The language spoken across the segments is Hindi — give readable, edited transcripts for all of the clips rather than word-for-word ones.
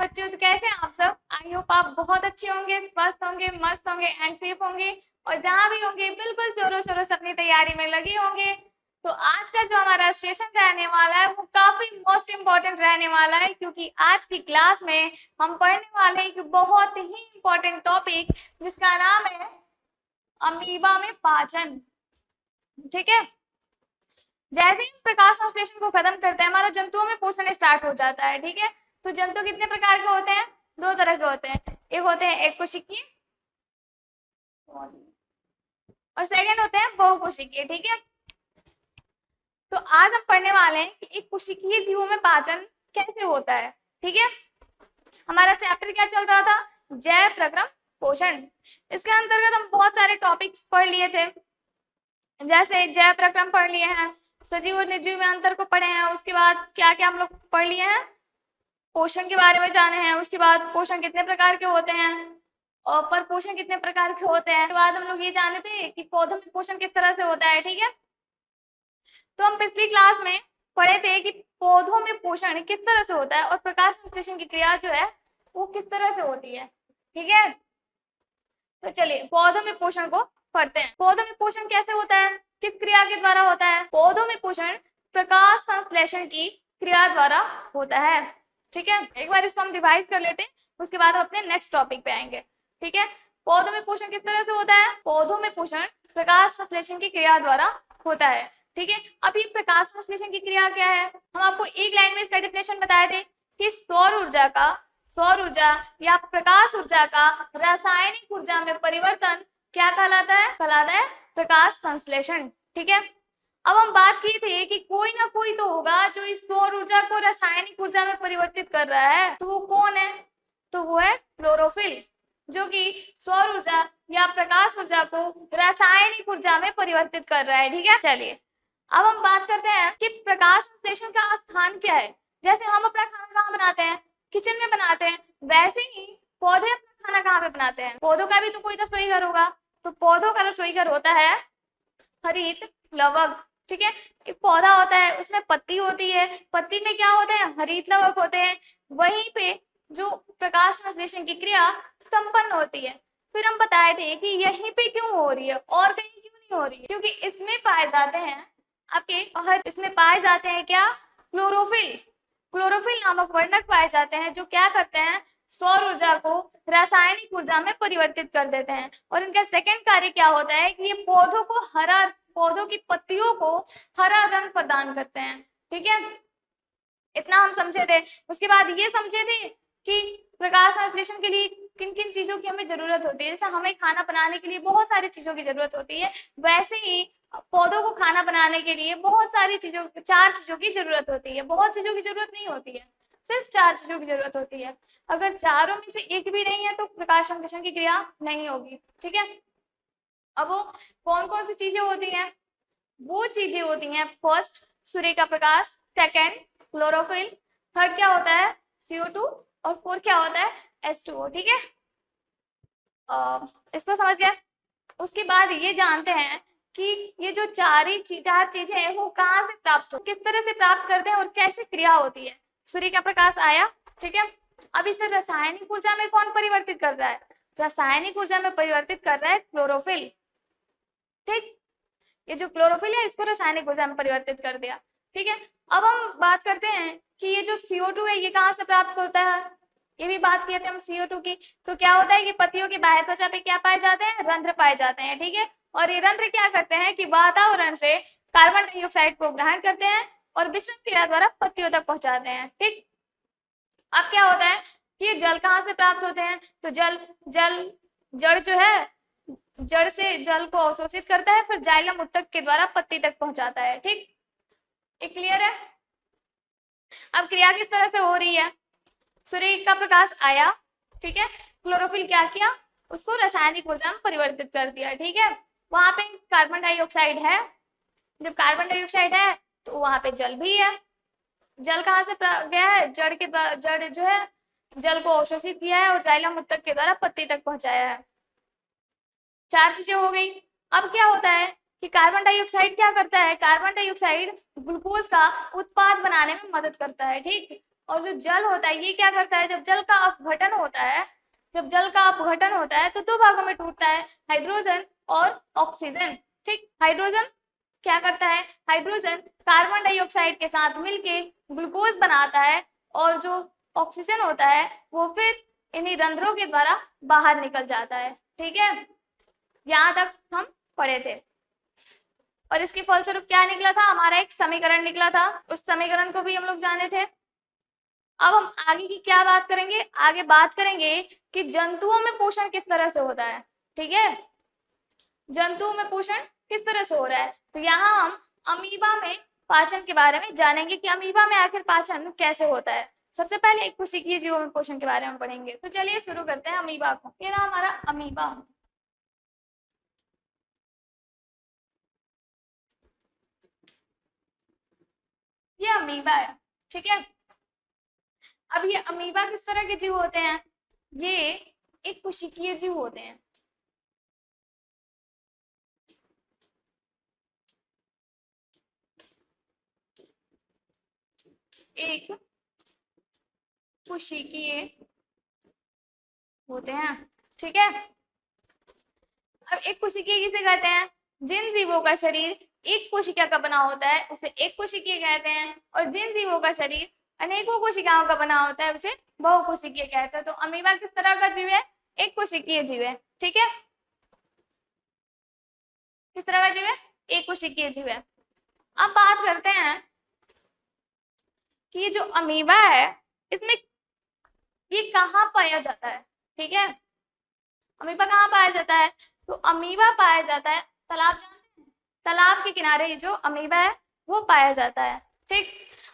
बच्चों, तो कैसे हैं आप सब? आई होप आप बहुत अच्छे होंगे, स्वस्थ होंगे, मस्त होंगे एंड सेफ होंगे, और जहां भी होंगे बिल्कुल जोरों शोरों से अपनी तैयारी में लगे होंगे। तो आज का जो हमारा सेशन रहने वाला है वो काफी मोस्ट इम्पोर्टेंट रहने वाला है, क्योंकि आज की क्लास में हम पढ़ने वाले एक बहुत ही इम्पोर्टेंट टॉपिक जिसका नाम है अमीबा में पाचन। ठीक है, जैसे ही हम प्रकाश संश्लेषण को खत्म करते हैं हमारा जंतुओं में पोषण स्टार्ट हो जाता है। ठीक है, तो जंतु कितने प्रकार के होते हैं? दो तरह के होते हैं, एक होते हैं एक कोशिकीय और सेकंड होते हैं बहुकोशिकीय। ठीक है, तो आज हम पढ़ने वाले हैं कि एक कोशिकीय जीवों में पाचन कैसे होता है। ठीक है, हमारा चैप्टर क्या चल रहा था? जैव प्रक्रम पोषण। इसके अंतर्गत हम बहुत सारे टॉपिक्स पढ़ लिए थे, जैसे जैव प्रक्रम पढ़ लिए हैं, सजीव और निर्जीव में अंतर को पढ़े हैं, उसके बाद क्या क्या हम लोग पढ़ लिए हैं, पोषण के बारे में जाने हैं, उसके बाद पोषण कितने प्रकार के होते हैं और पर पोषण कितने प्रकार के होते हैं, उसके बाद हम लोग ये जाने थे कि पौधों में पोषण किस तरह से होता है। ठीक है, तो हम पिछली क्लास में पढ़े थे कि पौधों में पोषण किस तरह से होता है और प्रकाश संश्लेषण की क्रिया जो है वो किस तरह से होती है। ठीक है, तो चलिए पौधों में पोषण को पढ़ते हैं। पौधों में पोषण कैसे होता है, किस क्रिया के द्वारा होता है? पौधों में पोषण प्रकाश संश्लेषण की क्रिया द्वारा होता है। ठीक है, एक बार इसको हम रिवाइज कर लेते हैं, उसके बाद हम अपने नेक्स्ट टॉपिक पे आएंगे। ठीक है, पौधों में पोषण किस तरह से होता है? पौधों में पोषण प्रकाश संश्लेषण की क्रिया द्वारा होता है। ठीक है, अभी प्रकाश संश्लेषण की क्रिया क्या है? हम आपको एक लाइन में इसका डेफिनेशन बताए थे कि सौर ऊर्जा या प्रकाश ऊर्जा का रासायनिक ऊर्जा में परिवर्तन क्या कहलाता है? कहलाता है प्रकाश संश्लेषण। ठीक है, अब हम बात की थी कि कोई ना कोई तो होगा जो इस सौर ऊर्जा को रासायनिक ऊर्जा में परिवर्तित कर रहा है, तो वो कौन है? तो वो है क्लोरोफिल, जो कि सौर ऊर्जा या प्रकाश ऊर्जा को रासायनिक ऊर्जा में परिवर्तित कर रहा है। ठीक है, चलिए अब हम बात करते हैं कि प्रकाश संश्लेषण का स्थान क्या है। जैसे हम अपना खाना कहाँ बनाते हैं? किचन में बनाते हैं, वैसे ही पौधे अपना खाना कहाँ पे बनाते हैं? पौधों का भी तो कोई रसोई घर होगा, तो पौधों का रसोई घर होता है हरित लवक। ठीक है, एक पौधा होता है उसमें पत्ती होती है, पत्ती में क्या होते हैं? हरित लवक होते हैं, वहीं पे जो प्रकाश संश्लेषण की क्रिया संपन्न होती है। फिर हम बताए थे कि यहीं पे क्यों हो रही है और कहीं क्यों नहीं हो रही है, क्योंकि इसमें पाए जाते हैं इसमें पाए जाते हैं क्या? क्लोरोफिल नामक वर्णक पाए जाते हैं जो क्या करते हैं? सौर ऊर्जा को रासायनिक ऊर्जा में परिवर्तित कर देते हैं। और इनका सेकंड कार्य क्या होता है कि ये पौधों की पत्तियों को हरा रंग प्रदान करते हैं। ठीक है, इतना हम समझे थे। उसके बाद ये समझे थे कि प्रकाश संश्लेषण के लिए किन किन चीजों की हमें जरूरत होती है। जैसे हमें खाना बनाने के लिए बहुत सारी चीजों की जरूरत होती है, वैसे ही पौधों को खाना बनाने के लिए चार चीजों की जरूरत होती है। बहुत चीजों की जरूरत नहीं होती है, सिर्फ चार चीजों की जरूरत होती है। अगर चारों में से एक भी नहीं है तो प्रकाश संश्लेषण की क्रिया नहीं होगी। ठीक है, अब वो कौन कौन सी चीजें होती हैं? वो चीजें होती हैं, फर्स्ट सूर्य का प्रकाश, सेकंड क्लोरोफिल, थर्ड क्या होता है? CO2, और फोर्थ क्या होता है? H2O। ठीक है, इसको समझ गए? उसके बाद ये जानते हैं कि ये जो चार चीजें हैं वो कहाँ से प्राप्त हो, किस तरह से प्राप्त करते हैं और कैसे क्रिया होती है। सूर्य का प्रकाश आया, ठीक है, अब इसे रासायनिक ऊर्जा में कौन परिवर्तित कर रहा है? रासायनिक ऊर्जा में परिवर्तित कर रहा है क्लोरोफिल। ठीक, ये जो क्लोरोफिल है इसको रासायनिक ऊर्जा में परिवर्तित कर दिया। ठीक है, अब हम बात करते हैं कि ये जो CO2 है ये कहाँ से प्राप्त होता है। ये भी बात किए थे हम CO2 की। तो क्या होता है कि पत्तियों की बाह्य त्वचा पे क्या पाए जाते हैं? रंध्र पाए जाते हैं। ठीक है, और ये रंध्र क्या करते हैं कि वातावरण से कार्बन डाइऑक्साइड को ग्रहण करते हैं और विसरण क्रिया द्वारा पत्तियों तक पहुंचाते हैं। ठीक, अब क्या होता है कि ये जल कहाँ से प्राप्त होते हैं? तो जड़ जो है जड़ से जल को अवशोषित करता है, फिर जाइलम उत्तक के द्वारा पत्ती तक पहुंचाता है। ठीक, ये क्लियर है? अब क्रिया किस तरह से हो रही है? सूर्य का प्रकाश आया, ठीक है, क्लोरोफिल क्या किया? उसको रासायनिक ऊर्जा में परिवर्तित कर दिया। ठीक है, वहां पे कार्बन डाइऑक्साइड है, जब कार्बन डाइऑक्साइड है तो वहां पे जल भी है। जल कहाँ से गया है? जड़ जो है जल को अवशोषित किया है और जाइलम उत्तक के द्वारा पत्ती तक पहुंचाया है। चार चीजें हो गई। अब क्या होता है कि कार्बन डाइऑक्साइड क्या करता है? कार्बन डाइऑक्साइड ग्लूकोज का उत्पाद बनाने में मदद करता है। ठीक, और जो जल होता है ये क्या करता है, जब जल का अपघटन होता है, जब जल का अपघटन होता है तो दो भागों में टूटता है, हाइड्रोजन और ऑक्सीजन। ठीक, हाइड्रोजन क्या करता है, हाइड्रोजन कार्बन डाइऑक्साइड के साथ मिलके ग्लूकोज बनाता है, और जो ऑक्सीजन होता है वो फिर इन्हीं रंध्रों के द्वारा बाहर निकल जाता है। ठीक है, यहाँ तक हम पढ़े थे। और इसके फलस्वरूप क्या निकला था, हमारा एक समीकरण निकला था, उस समीकरण को भी हम लोग जाने थे। अब हम आगे की क्या बात करेंगे, आगे बात करेंगे कि जंतुओं में पोषण किस तरह से होता है। ठीक है, जंतुओं में पोषण किस तरह से हो रहा है, तो यहाँ हम अमीबा में पाचन के बारे में जानेंगे कि अमीबा में आखिर पाचन कैसे होता है। सबसे पहले एक कोशिकीय जीवों में पोषण के बारे में पढ़ेंगे। तो चलिए शुरू करते हैं अमीबा को। ये रहा हमारा अमीबा। ये अमीबा है। ठीक है, अब ये अमीबा किस तरह के जीव होते हैं, ये एक कोशिकीय जीव होते हैं। एक कोशिकीय होते हैं। ठीक है, अब एक कोशिकीय किसे कहते हैं, जिन जीवों का शरीर एक कोशिका का बना होता है उसे एक कोशिकीय कहते हैं, और जिन जीवों का शरीर अनेकों कोशिकाओं का बना होता है उसे बहुकोशिकीय कहते हैं। तो अमीबा किस तरह का जीव है, एक कोशिकीय जीव है। ठीक है, किस तरह का जीव है, एक कोशिकीय जीव है। अब बात करते हैं कि ये जो अमीबा है इसमें ये कहाँ पाया जाता है। ठीक है, अमीबा कहाँ पाया जाता है, तो अमीबा पाया जाता है तालाब, जानते हैं तालाब के किनारे ये जो अमीबा है वो पाया जाता है। ठीक,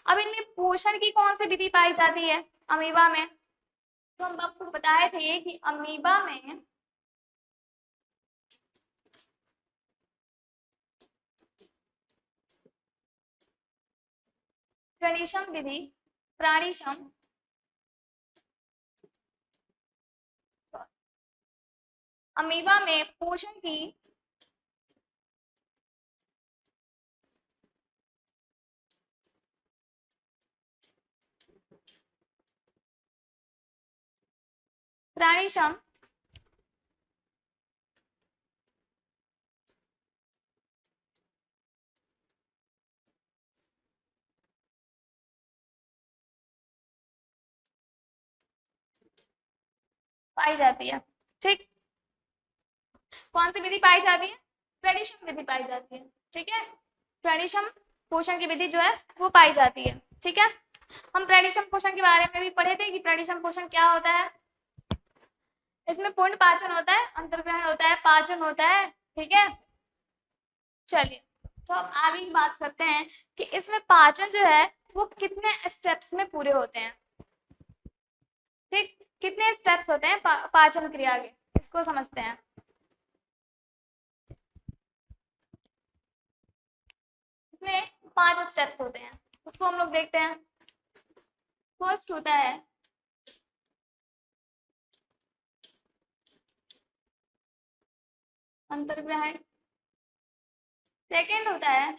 अब इनमें पोषण की कौन सी विधि पाई जाती है अमीबा में, तो हम आपको बताए थे कि अमीबा में प्राणिशम विधि, प्राणिशम अमीबा में पोषण की प्राणिशम पाई जाती है। ठीक, कौन सी विधि पाई जाती है, प्रेडिशम विधि पाई जाती है। ठीक है, प्रेडिशम पोषण की विधि जो है वो पाई जाती है। ठीक है, हम प्रेडिशम पोषण के बारे में भी पढ़े थे कि प्रेडिशम पोषण क्या होता है, इसमें पूर्ण पाचन होता है, अंतर्ग्रहण होता है, पाचन होता है। ठीक है, चलिए तो अब आगे की बात करते हैं कि इसमें पाचन जो है वो कितने स्टेप्स में पूरे होते हैं। ठीक, कितने स्टेप्स होते हैं पाचन क्रिया के, इसको समझते हैं। इसमें 5 स्टेप्स होते हैं, उसको हम लोग देखते हैं। फर्स्ट होता है अंतर्ग्रहण, सेकेंड होता है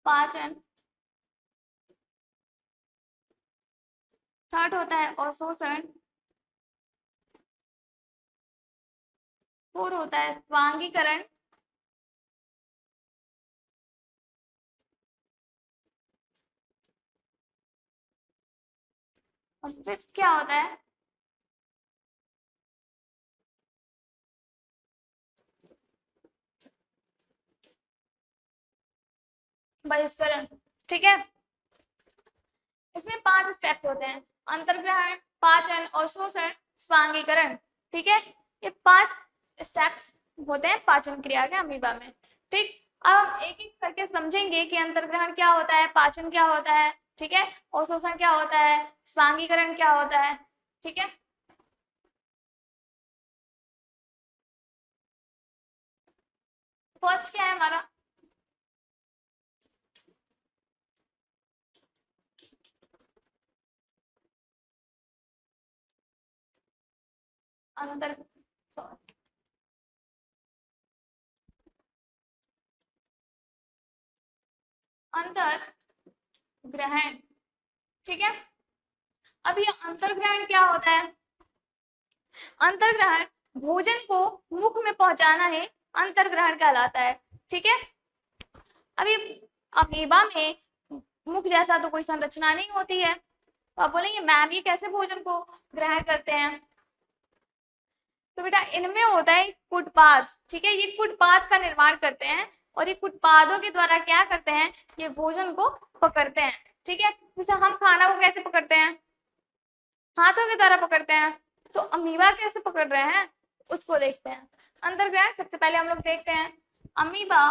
पाचन, थर्ड होता है अवशोषण, फोर होता है स्वांगीकरण, और फिफ्थ क्या होता है बहिष्करण। ठीक है, इसमें 5 स्टेप्स होते हैं, अंतर्ग्रहण, पाचन और शोषण, स्वांगीकरण। ठीक है, ये 5 स्टेप्स होते हैं पाचन क्रिया के अमीबा में। ठीक, अब हम एक एक करके समझेंगे कि अंतर्ग्रहण क्या होता है, पाचन क्या होता है, ठीक है, और शोषण क्या होता है, स्वांगीकरण क्या होता है। ठीक है, फर्स्ट क्या है हमारा, अंतर सॉरी अंतर ग्रहण। ठीक है। अब ये अंतर्ग्रहण क्या होता है? अंतर्ग्रहण भोजन को मुख में पहुंचाना ही अंतर्ग्रहण कहलाता है। ठीक है। अभी अमीबा में मुख जैसा तो कोई संरचना नहीं होती है, तो आप बोलेंगे मैम ये कैसे भोजन को ग्रहण करते हैं? तो बेटा इनमें होता है कुटपाद। ठीक है, ये कुटपाद का निर्माण करते हैं और ये कुटपादों के द्वारा क्या करते हैं, ये भोजन को पकड़ते हैं। ठीक है, जैसे हम खाना को कैसे पकड़ते हैं, हाथों के द्वारा पकड़ते हैं, तो अमीबा कैसे पकड़ रहे हैं उसको देखते हैं। अंतर्ग्रहण सबसे पहले हम लोग देखते हैं अमीबा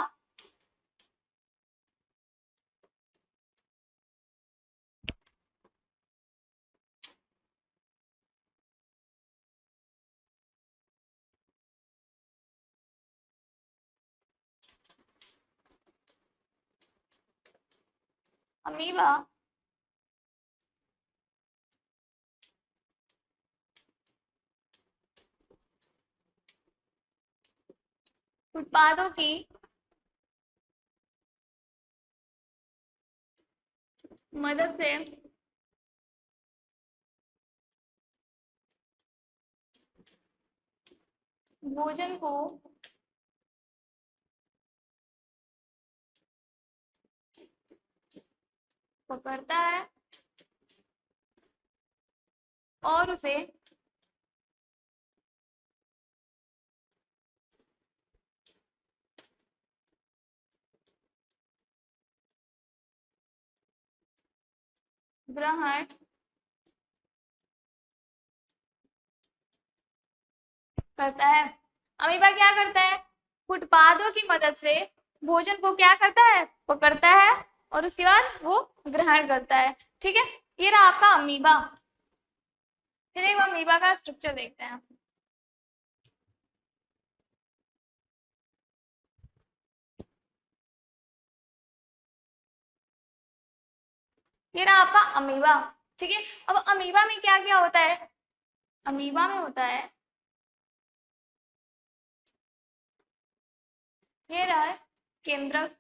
अमीबा उत्पादों की मदद से भोजन को पकड़ता है और उसे ग्रहण करता है। अमीबा क्या करता है, फुटपाथों की मदद से भोजन को क्या करता है, पकड़ता है और उसके बाद वो ग्रहण करता है। ठीक है, ये रहा आपका अमीबा। फिर एक अमीबा का स्ट्रक्चर देखते हैं। ये रहा आपका अमीबा। ठीक है, अब अमीबा में क्या क्या होता है, अमीबा में होता है, ये रहा है केंद्रक,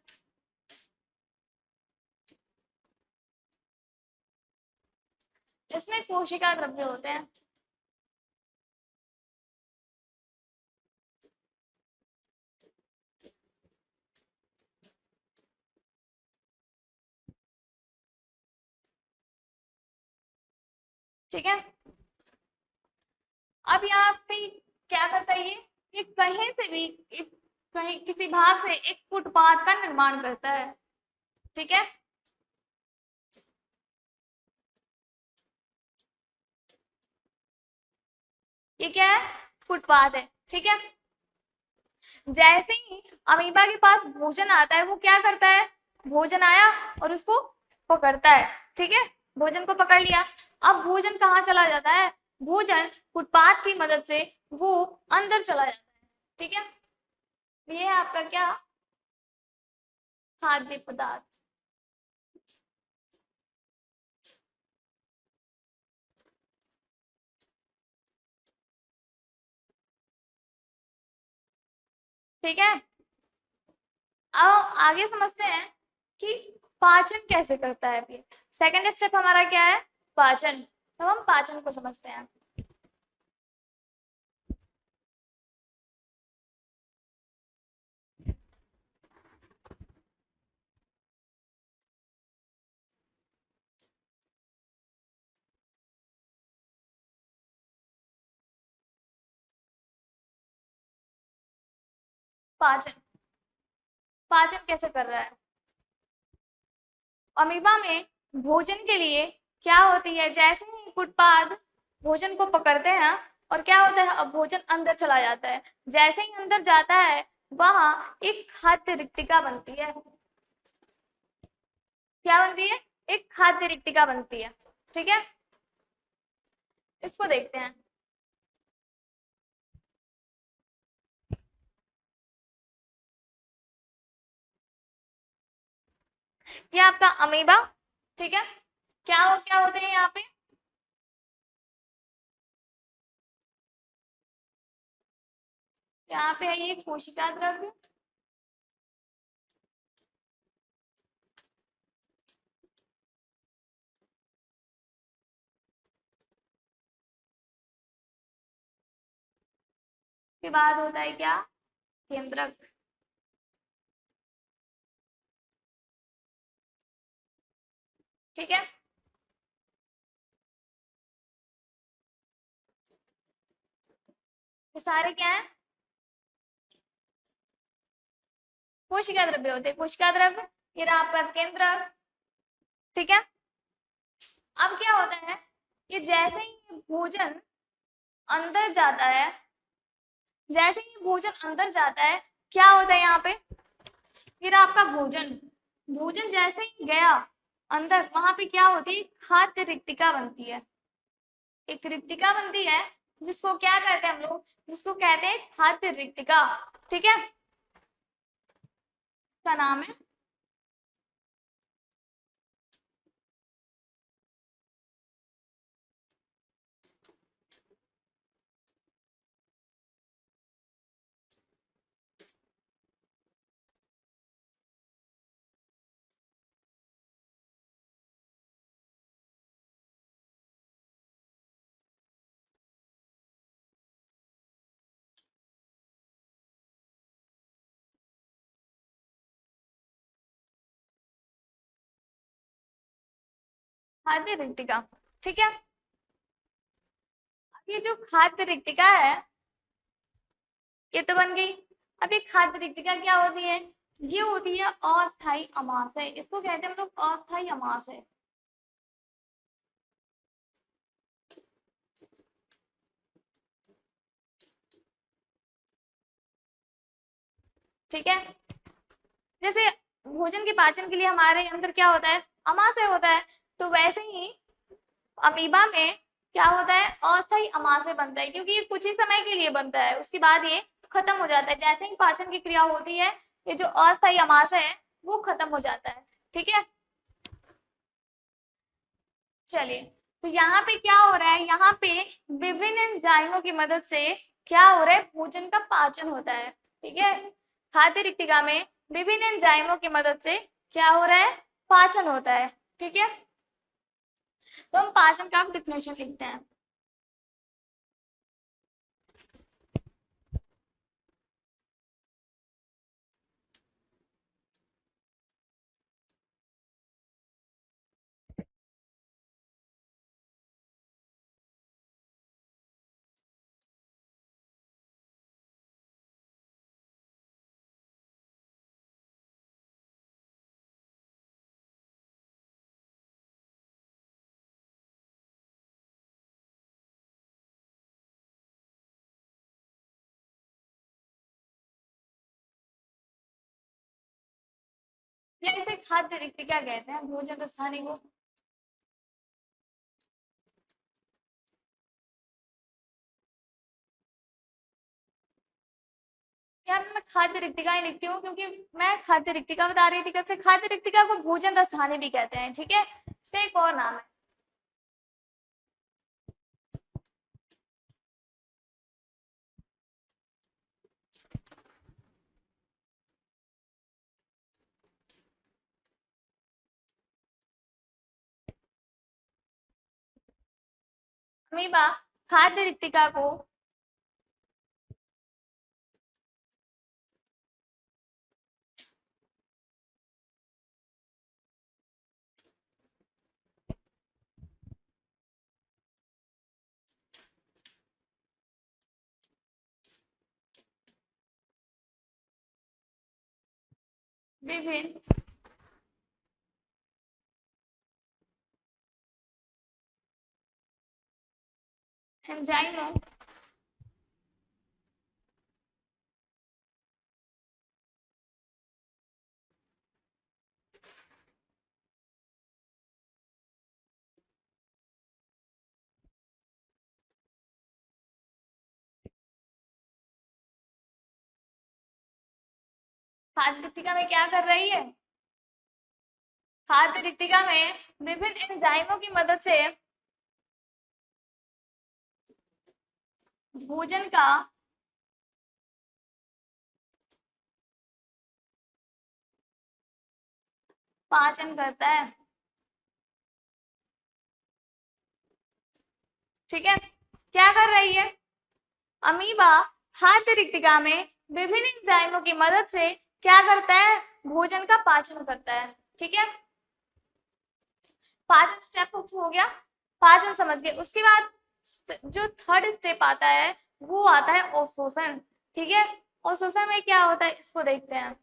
इसमें कोशिका द्रव्य होते हैं। ठीक है, अब यहाँ पे क्या करता है, ये कहीं से भी कहीं किसी भाग से एक फुटपाथ का निर्माण करता है। ठीक है, ये क्या है, फुटपाथ है। ठीक है, जैसे ही अमीबा के पास भोजन आता है वो क्या करता है, भोजन आया और उसको पकड़ता है। ठीक है, भोजन को पकड़ लिया, अब भोजन कहाँ चला जाता है, भोजन फुटपाथ की मदद से वो अंदर चला जाता है। ठीक है, ये है आपका क्या, खाद्य पदार्थ। ठीक है, अब आगे समझते हैं कि पाचन कैसे करता है। फिर सेकंड स्टेप हमारा क्या है, पाचन। तो हम पाचन को समझते हैं। पाचन, पाचन कैसे कर रहा है, अमीबा में भोजन के लिए क्या होती है, जैसे ही उत्पाद भोजन को पकड़ते हैं और क्या होता है, अब भोजन अंदर चला जाता है, जैसे ही अंदर जाता है वहां एक खाद्य रिक्तिका बनती है। क्या बनती है, एक खाद्य रिक्तिका बनती है। ठीक है, इसको देखते हैं। ये आपका अमीबा। ठीक है, क्या होते हैं यहाँ पे, यहाँ पे है ये कोशिका द्रव्य, के बाद होता है क्या, केंद्रक। ठीक है, ये सारे क्या है, कोशिका द्रव्य होते हैं, कोशिका द्रव्य। ये रहा आपका केंद्रक। ठीक है, अब क्या होता है, कि जैसे ही भोजन अंदर जाता है, जैसे ही भोजन अंदर जाता है, क्या होता है यहाँ पे, फिर आपका भोजन, भोजन जैसे ही गया अंदर, वहां पे क्या होती है, खाद्य रिक्तिका बनती है। एक रिक्तिका बनती है, जिसको क्या कहते हैं हम लोग, जिसको कहते हैं खाद्य रिक्तिका। ठीक है, इसका नाम है खाद्य रिक्तिका। ठीक है, अब ये जो खाद्य रिक्तिका है, ये तो बन गई। अब ये खाद्य रिक्तिका क्या होती है, ये होती है अस्थायी अमाशय, इसको कहते हैं हम लोग अस्थायी अमाशय। ठीक है, जैसे भोजन के पाचन के लिए हमारे अंदर क्या होता है, अमाशय होता है, तो वैसे ही अमीबा में क्या होता है, अस्थायी अमाशय बनता है, क्योंकि ये कुछ ही समय के लिए बनता है, उसके बाद ये खत्म हो जाता है। जैसे ही पाचन की क्रिया होती है, ये जो अस्थायी अमाशय है वो खत्म हो जाता है। ठीक है, चलिए, तो यहाँ पे क्या हो रहा है, यहाँ पे विभिन्न एंजाइमों की मदद से क्या हो रहा है, भोजन का पाचन होता है। ठीक है, खाद्य रिक्तिका में विभिन्न एंजाइमों की मदद से क्या हो रहा है, पाचन होता है। ठीक है, तो हम पाचन का डिफिनेशन लिखते हैं। जैसे खाद्य रिक्तिका कहते हैं भोजन स्थानी को। यार मैं खाद्य रिक्तिका ही लिखती हूँ, क्योंकि मैं खाद्य रिक्तिका बता रही थी कब से, खाद्य रिक्तिका को भोजन रसानी भी कहते हैं। ठीक है, इसका एक और नाम है। अमीबा खाद्य रिक्तिका को विभिन्न एंजाइमों खाद्य रिक्तिका में क्या कर रही है, खाद्य रिक्तिका में विभिन्न एंजाइमों की मदद से भोजन का पाचन करता है। ठीक है, क्या कर रही है, अमीबा खाद्य रिक्तिका में विभिन्न एंजाइमों की मदद से क्या करता है, भोजन का पाचन करता है। ठीक है, पाचन स्टेप हो गया, पाचन समझ गए। उसके बाद जो थर्ड स्टेप आता है वो आता है अवशोषण। ठीक है, अवशोषण में क्या होता है इसको देखते हैं।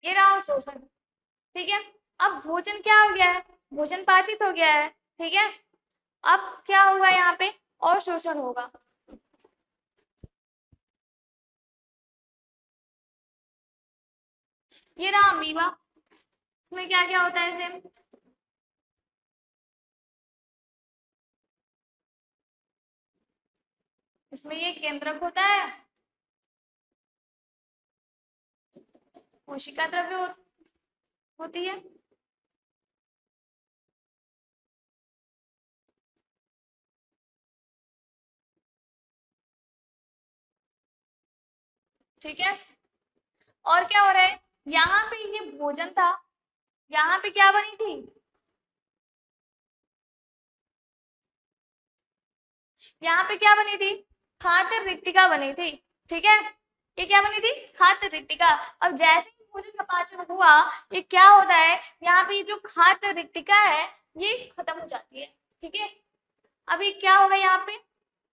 ये रहा अवशोषण। ठीक है, अब भोजन क्या हो गया है, भोजन पाचित हो गया है। ठीक है, अब क्या होगा यहाँ पे, अवशोषण होगा। ये रहा अमीबा, इसमें क्या क्या होता है सेम। इसमें ये केंद्रक होता है, कोशिका द्रव्य होती है। ठीक है, और क्या हो रहा है, यहाँ पे ये भोजन था, यहाँ पे क्या बनी थी, यहाँ पे क्या बनी थी, खाद्य रिक्तिका बनी थी। ठीक है, ये क्या बनी थी, खाद्य रिक्तिका। अब जैसे ही भोजन का पाचन हुआ, ये क्या होता है, यहाँ पे जो खाद्य रिक्तिका है ये खत्म हो जाती है। ठीक है, अभी क्या होगा यहाँ पे,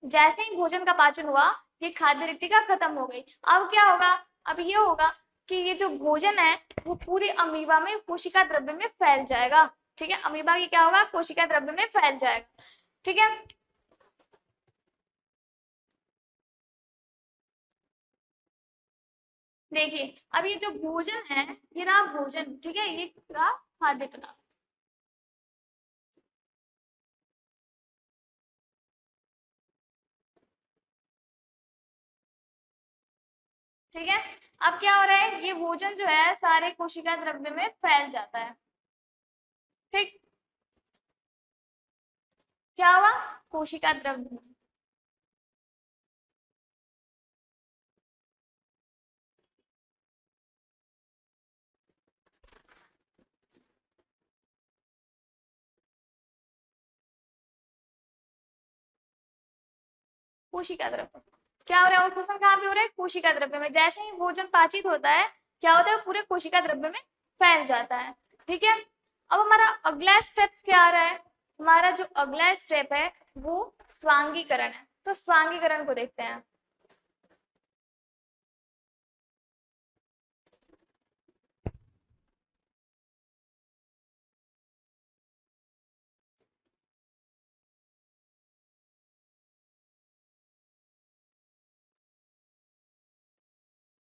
जैसे ही भोजन का पाचन हुआ ये खाद्य रिक्तिका खत्म हो गई। अब क्या होगा, अब ये होगा कि ये जो भोजन है वो पूरी अमीबा में कोशिका द्रव्य में फैल जाएगा। ठीक है, अमीबा की क्या होगा, कोशिका द्रव्य में फैल जाएगा। ठीक है, देखिए अब ये जो भोजन है ये रहा भोजन। ठीक है, ये रहा खाद्य पदार्थ। ठीक है, अब क्या हो रहा है, ये भोजन जो है सारे कोशिका द्रव्य में फैल जाता है। ठीक, क्या हुआ, कोशिका द्रव्य। कोशिका द्रव्य क्या हो रहा है, अवशोषण कहाँ पे हो रहा है, कोशिका द्रव्य में। जैसे ही भोजन पाचित होता है क्या होता है, पूरे कोशिका द्रव्य में फैल जाता है। ठीक है, अब हमारा अगला स्टेप्स क्या आ रहा है, हमारा जो अगला स्टेप है वो स्वांगीकरण है। तो स्वांगीकरण को देखते हैं।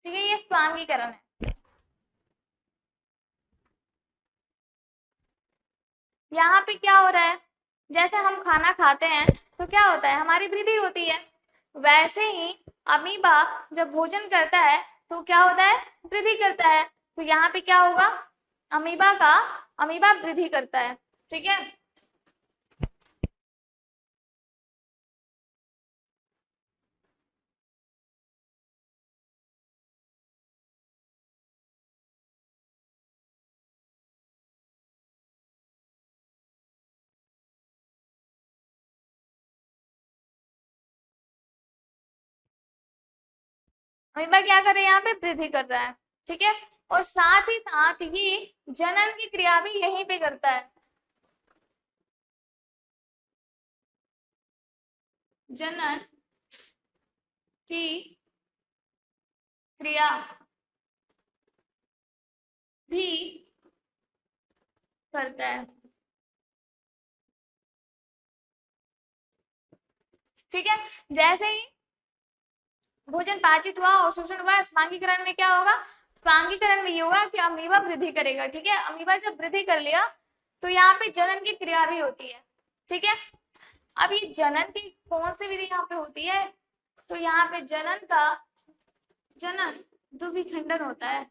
ठीक है, ये स्वांगीकरण है। यहाँ पे क्या हो रहा है, जैसे हम खाना खाते हैं तो क्या होता है, हमारी वृद्धि होती है। वैसे ही अमीबा जब भोजन करता है तो क्या होता है, वृद्धि करता है। तो यहाँ पे क्या होगा, अमीबा का, अमीबा वृद्धि करता है। ठीक है, अमीबा क्या कर रहा है, यहाँ पे वृद्धि कर रहा है। ठीक है, और साथ ही साथ ये जनन की क्रिया भी यहीं पे करता है। जनन की क्रिया भी करता है। ठीक है, जैसे ही भोजन पाचित हुआ और शोषण हुआ, स्वांगीकरण में क्या होगा, स्वांगीकरण में ये होगा कि अमीबा वृद्धि करेगा। ठीक है, अमीबा जब वृद्धि कर लिया तो यहाँ पे जनन की क्रिया भी होती है। ठीक है, अब ये जनन की कौन सी विधि यहाँ पे होती है, तो यहाँ पे जनन का, जनन द्विखंडन होता है।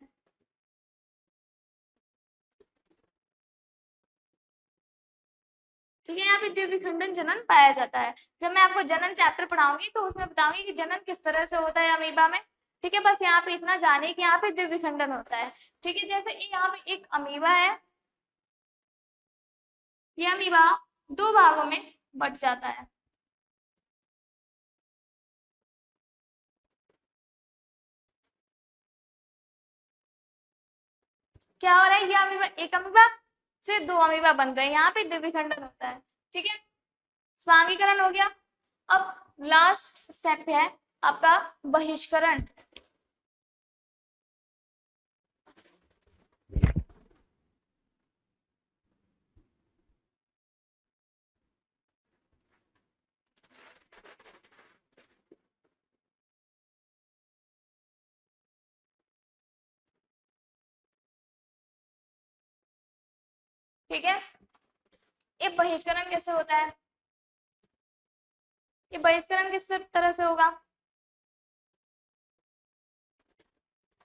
ठीक है, यहाँ पे द्विविखंडन जनन पाया जाता है। जब मैं आपको जनन चैप्टर पढ़ाऊंगी तो उसमें बताऊंगी कि जनन किस तरह से होता है अमीबा में। ठीक है, बस यहाँ पे इतना जानिए कि यहाँ पे द्विविखंडन होता है। ठीक है, जैसे यहाँ पे एक अमीबा है, ये अमीबा दो भागों में बट जाता है। क्या हो रहा है, ये अमीबा एक अमीबा से दो अमीबा बन रहे हैं, यहाँ पे द्विविखंडन होता है। ठीक है, स्वांगीकरण हो गया। अब लास्ट स्टेप है आपका बहिष्करण। ठीक है, ये बहिष्करण कैसे होता है, ये बहिष्करण किस तरह से होगा,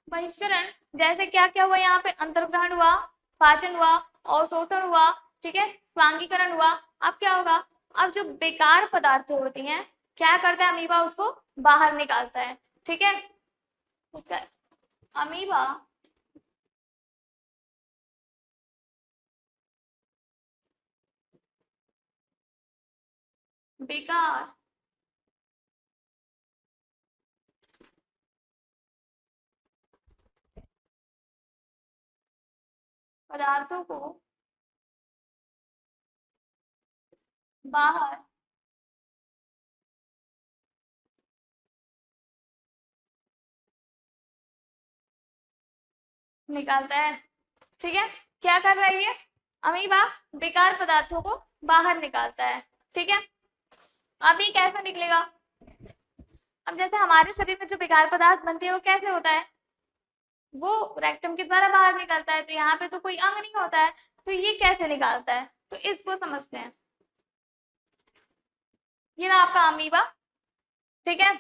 बहिष्करण जैसे क्या क्या हुआ, यहाँ पे अंतर्ग्रहण हुआ, पाचन हुआ, अवशोषण हुआ, ठीक है, स्वांगीकरण हुआ। अब क्या होगा, अब जो बेकार पदार्थ होती हैं क्या करता है अमीबा, उसको बाहर निकालता है। ठीक है, उसका अमीबा बेकार पदार्थों को बाहर निकालता है। ठीक है, क्या कर रहा है ये अमीबा, बेकार पदार्थों को बाहर निकालता है। ठीक है, अब ये कैसे निकलेगा, अब जैसे हमारे शरीर में जो बेकार पदार्थ बनती है वो कैसे होता है, वो रेक्टम के द्वारा बाहर निकलता है। तो यहाँ पे तो कोई अंग नहीं होता है, तो ये कैसे निकालता है, तो इसको समझते हैं। ये रहा आपका अमीबा। ठीक है,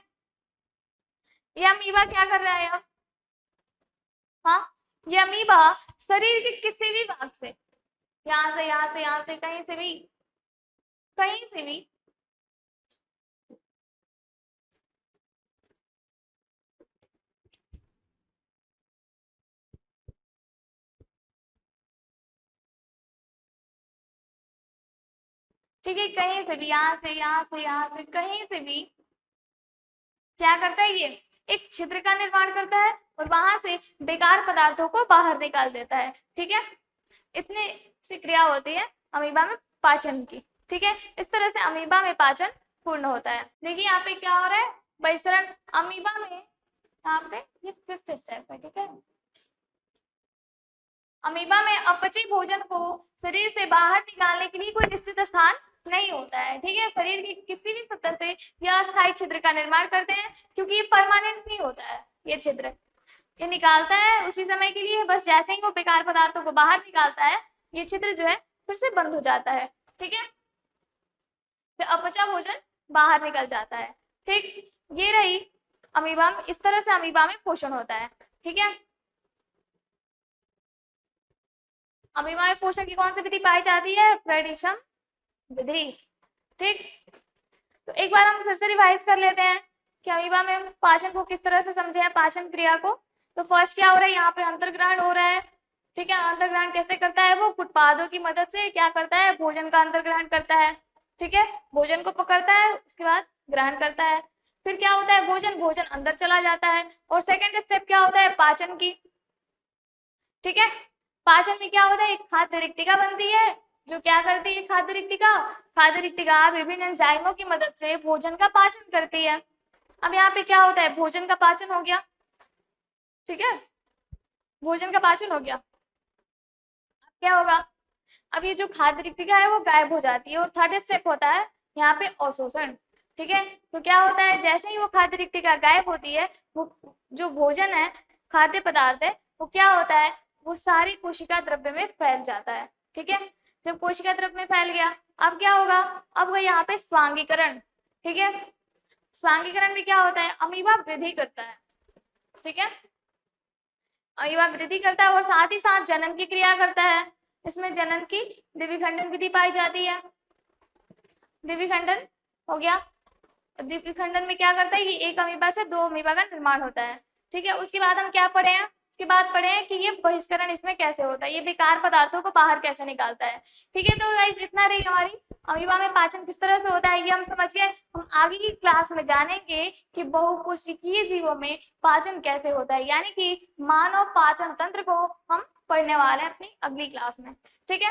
ये अमीबा क्या कर रहा है अब, हाँ, ये अमीबा शरीर के किसी भी भाग से, यहाँ से यहाँ से यहाँ से कहीं से भी, कहीं से भी ठीक है, कहीं से भी, यहाँ से यहाँ से यहाँ से कहीं से भी क्या करता है, ये एक छिद्र का निर्माण करता है और वहां से बेकार पदार्थों को बाहर निकाल देता है। ठीक है, इतनी सी क्रिया होती है अमीबा में पाचन की। ठीक है, इस तरह से अमीबा में पाचन पूर्ण होता है। देखिए यहाँ पे क्या हो रहा है, बहिष्करण अमीबा में, यहाँ पे ये फिफ्थ स्टेप है। ठीक है, अमीबा में अपचे भोजन को शरीर से बाहर निकालने के लिए कोई निश्चित स्थान नहीं होता है। ठीक है, शरीर की किसी भी सतह से यह अस्थायी छिद्र का निर्माण करते हैं, क्योंकि ये परमानेंट नहीं होता है। ये छिद्र ये निकालता है उसी समय के लिए, बस जैसे ही वो बेकार पदार्थों को बाहर निकालता है ये छिद्र जो है फिर से बंद हो जाता है। ठीक है, तो अपचा भोजन बाहर निकल जाता है। ठीक, ये रही अमीबा में, इस तरह से अमीबा में पोषण होता है। ठीक है, अमीबा में पोषण की कौन सी विधि पाई जाती है, फ्रेडिशम विधि। ठीक, तो एक बार हम फिर से रिवाइज कर लेते हैं कि अमीबा में हम पाचन को किस तरह से समझे हैं, पाचन क्रिया को। तो फर्स्ट क्या हो रहा है, यहाँ पे अंतर्ग्रहण हो रहा है। ठीक है, अंतर्ग्रहण कैसे करता है, वो उत्पादों की मदद से क्या करता है, भोजन का अंतर्ग्रहण करता है। ठीक है, भोजन को पकड़ता है, उसके बाद ग्रहण करता है। फिर क्या होता है, भोजन भोजन अंदर चला जाता है। और सेकेंड स्टेप क्या होता है, पाचन की। ठीक है, पाचन में क्या होता है, एक खाद्य रिक्तिका बनती है, जो क्या करती है खाद्य रिक्तिका, खाद्य रिक्तिका विभिन्न एंजाइमों की मदद से भोजन का पाचन करती है। अब यहाँ पे क्या होता है, भोजन का पाचन हो गया। ठीक है, भोजन का पाचन हो गया। अब क्या होगा, अब ये जो खाद्य रिक्तिका है वो गायब हो जाती है और थर्ड स्टेप होता है यहाँ पे अवशोषण। ठीक है, तो क्या होता है, जैसे ही वो खाद्य रिक्तिका गायब होती है, वो जो भोजन है, खाद्य पदार्थ है, वो क्या होता है, वो सारी कोशिका द्रव्य में फैल जाता है। ठीक है, जब कोशिका द्रव्य में फैल गया, अब क्या होगा, अब वो यहाँ पे स्वांगीकरण। ठीक है, स्वांगीकरण में क्या होता है, अमीबा वृद्धि करता है। ठीक है, अमीबा वृद्धि करता है और साथ ही साथ जनन की क्रिया करता है। इसमें जनन की द्विविखंडन विधि पाई जाती है। द्विखंडन हो गया। द्विखंडन में क्या करता है, ये एक अमीबा से दो अमीबा का निर्माण होता है। ठीक है, उसके बाद हम क्या पढ़े हैं, उसके बाद पढ़े हैं कि ये बहिष्करण इसमें कैसे होता है, ये बेकार पदार्थों को बाहर कैसे निकालता है। ठीक है, तो गाइस इतना रही हमारी अमीबा में पाचन किस तरह से होता है, ये हम समझ गए। हम आगे की क्लास में जानेंगे कि बहुकोशिकीय जीवों में पाचन कैसे होता है, यानी कि मानव पाचन तंत्र को हम पढ़ने वाले हैं अपनी अगली क्लास में। ठीक है।